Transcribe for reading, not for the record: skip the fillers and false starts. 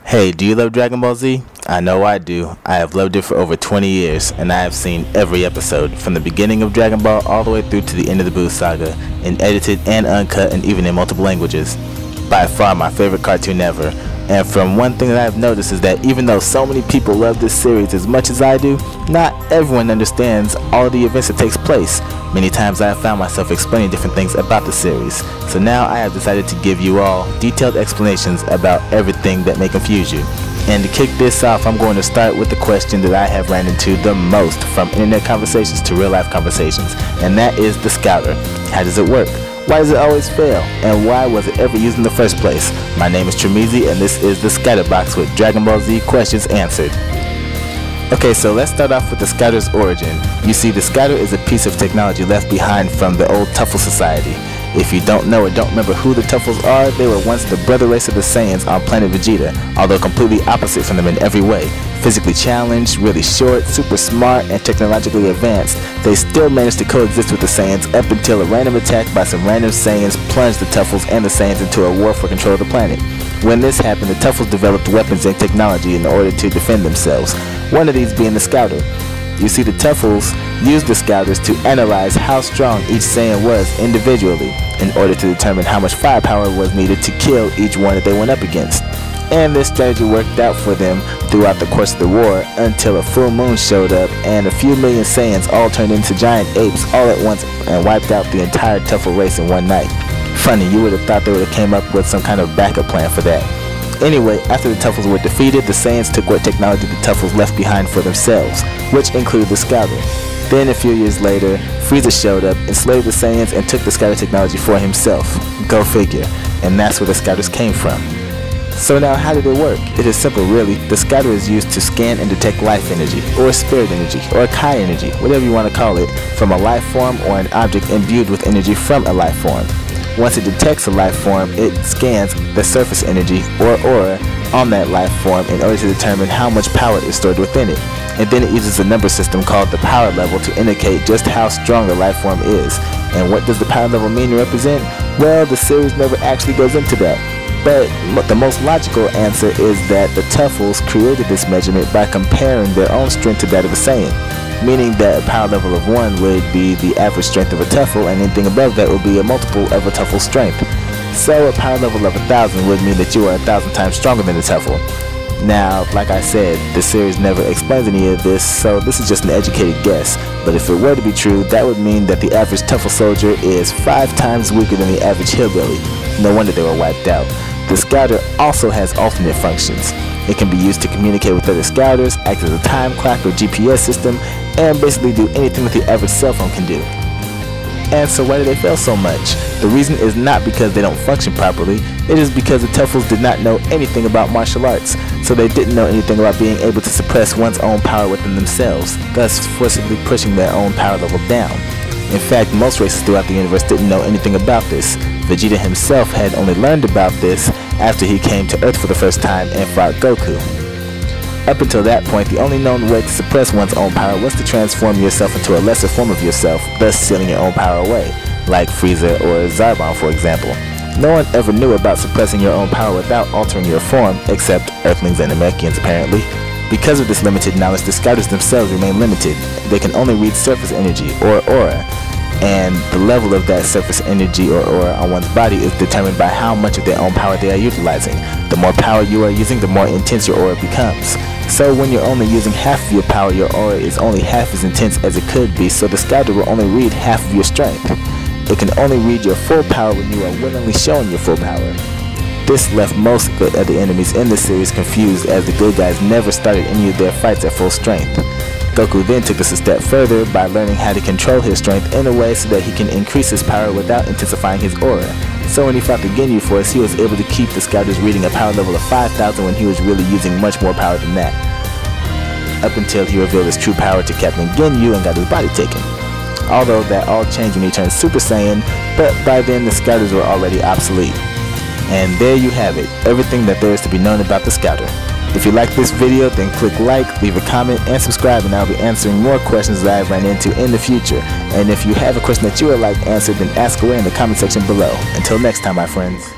Hey, do you love Dragon Ball Z? I know I do. I have loved it for over 20 years, and I have seen every episode, from the beginning of Dragon Ball all the way through to the end of the Buu Saga, in edited and uncut and even in multiple languages. By far my favorite cartoon ever, and from one thing that I have noticed is that even though so many people love this series as much as I do, not everyone understands all of the events that takes place. Many times I have found myself explaining different things about the series, so now I have decided to give you all detailed explanations about everything that may confuse you. And to kick this off, I'm going to start with the question that I have ran into the most from internet conversations to real life conversations, and that is the Scouter. How does it work? Why does it always fail? And why was it ever used in the first place? My name is Tremizi, and this is the Scatterbox with Dragon Ball Z questions answered. Okay, so let's start off with the Scouter's origin. You see, the Scouter is a piece of technology left behind from the old Tuffle Society. If you don't know or don't remember who the Tuffles are, they were once the brother race of the Saiyans on planet Vegeta, although completely opposite from them in every way. Physically challenged, really short, super smart, and technologically advanced, they still managed to coexist with the Saiyans up until a random attack by some random Saiyans plunged the Tuffles and the Saiyans into a war for control of the planet. When this happened, the Tuffles developed weapons and technology in order to defend themselves, one of these being the Scouter. You see, the Tuffles used the Scouters to analyze how strong each Saiyan was individually in order to determine how much firepower was needed to kill each one that they went up against. And this strategy worked out for them throughout the course of the war until a full moon showed up and a few million Saiyans all turned into giant apes all at once and wiped out the entire Tuffle race in one night. Funny, you would have thought they would have came up with some kind of backup plan for that. Anyway, after the Tuffles were defeated, the Saiyans took what technology the Tuffles left behind for themselves, which included the Scouter. Then a few years later, Frieza showed up, enslaved the Saiyans, and took the Scouter technology for himself. Go figure. And that's where the Scouters came from. So now, how did it work? It is simple, really. The Scouter is used to scan and detect life energy, or spirit energy, or Kai energy, whatever you want to call it, from a life form or an object imbued with energy from a life form. Once it detects a life form, it scans the surface energy, or aura, on that life form in order to determine how much power is stored within it. And then it uses a number system called the power level to indicate just how strong the life form is. And what does the power level mean and represent? Well, the series never actually goes into that. But the most logical answer is that the Tuffles created this measurement by comparing their own strength to that of a Saiyan, meaning that a power level of 1 would be the average strength of a Tuffle, and anything above that would be a multiple of a Tuffle's strength. So a power level of 1,000 would mean that you are 1,000 times stronger than a Tuffle. Now, like I said, the series never explains any of this, so this is just an educated guess. But if it were to be true, that would mean that the average Tuffle soldier is 5 times weaker than the average hillbilly. No wonder they were wiped out. The Scouter also has alternate functions. It can be used to communicate with other Scouters, act as a time clock or GPS system, and basically do anything that the average cell phone can do. And so why do they fail so much? The reason is not because they don't function properly, it is because the Tuffles did not know anything about martial arts, so they didn't know anything about being able to suppress one's own power within themselves, thus forcibly pushing their own power level down. In fact, most races throughout the universe didn't know anything about this. Vegeta himself had only learned about this after he came to Earth for the first time and fought Goku. Up until that point, the only known way to suppress one's own power was to transform yourself into a lesser form of yourself, thus sealing your own power away, like Frieza or Zarbon, for example. No one ever knew about suppressing your own power without altering your form, except Earthlings and Namekians apparently. Because of this limited knowledge, the Scouters themselves remain limited. They can only read surface energy, or aura, and the level of that surface energy or aura on one's body is determined by how much of their own power they are utilizing. The more power you are using, the more intense your aura becomes. So when you're only using half of your power, your aura is only half as intense as it could be, so the Scouter will only read half of your strength. It can only read your full power when you are willingly showing your full power. This left most of the enemies in the series confused, as the good guys never started any of their fights at full strength. Goku then took this a step further by learning how to control his strength in a way so that he can increase his power without intensifying his aura. So when he fought the Ginyu Force, he was able to keep the Scouters reading a power level of 5,000 when he was really using much more power than that. Up until he revealed his true power to Captain Ginyu and got his body taken. Although that all changed when he turned Super Saiyan, but by then the Scouters were already obsolete. And there you have it, everything that there is to be known about the Scouter. If you like this video, then click like, leave a comment, and subscribe, and I'll be answering more questions that I've run into in the future. And if you have a question that you would like answered, then ask away in the comment section below. Until next time, my friends.